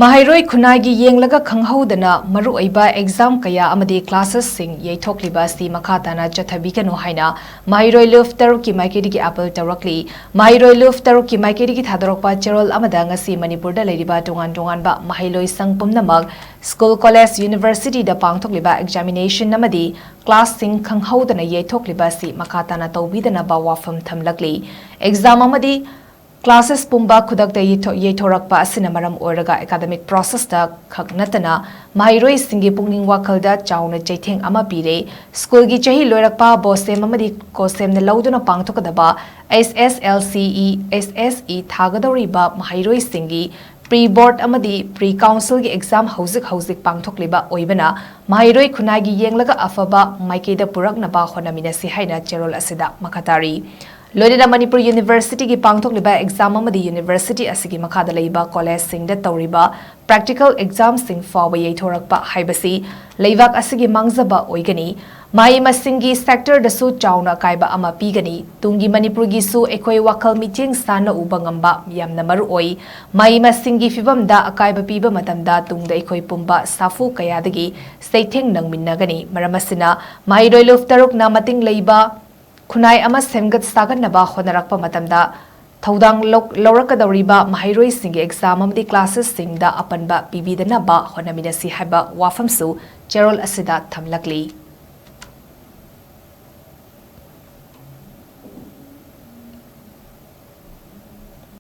Maheiroi Khunnaigi Yenglaga Khanghoudana Maru Oiba exam kaya Amadi classes sing Yeithok-Liba Asi MAKHA TANA CHATHABIGANU HAINA Maheiroi TARUKI MAIKEIDAGI Apple TOURAKLI Maheiroi TARUKI MAIKEIDAGI THADOROKPA CHEROL AMADA ngasi Manipurda leiriba tongan-tonganba Maheiroi sang pumnamag School College University da pangthokliba examination namadi class sing Khanghoudana Yeithok-Liba Asi MAKHA TANA tawbidana ba wafam thamlakli exam amadi Classes Pumba Kudakta Yeithorakpa Asina Maram Oraga academic process da Khagnatana Maheiroi Singi Pungning Wakalda Chauna Chaitheng Ama Pire School gi Chahi Loirakpa Bosem Amadi Kosem ne Lauduna Pangtokadaba SSLCE SSE Thagadoriba Maheiroi Singi Pre-board Amadi Pre-council gi exam Hauzik Pangthokliba Oibana Maheiroi Khunnaigi Yenglaga Afaba Maikeida Puraknaba Honaminasi Haina Cherol Asida Makatari Loidana Manipur University ki pangthokliba exam amadi university asigi makhada leiba college sing da tawriba practical exam sing fawa yeithorakpa haibasi leibak asigi mangjaba oigani mai masingi sector da su chauna kaiba ama pigani tungi Manipur gi su ekoi wakal meeting sana ubangamba yamna maru oi mai masingi fibam da akaiba piba matamda tungda ekoi pumba safu kayadagi seitheng nangminnagani maramasina Maheiroi taruk na mating leiba Khunai ama semgat sagan naba honarakpa matamda thaudang laurakadawriba Maheiroi singi exam amdi classes singda apanba pibidana ba honaminasi haiba wafamsu Cherol asida thamlakli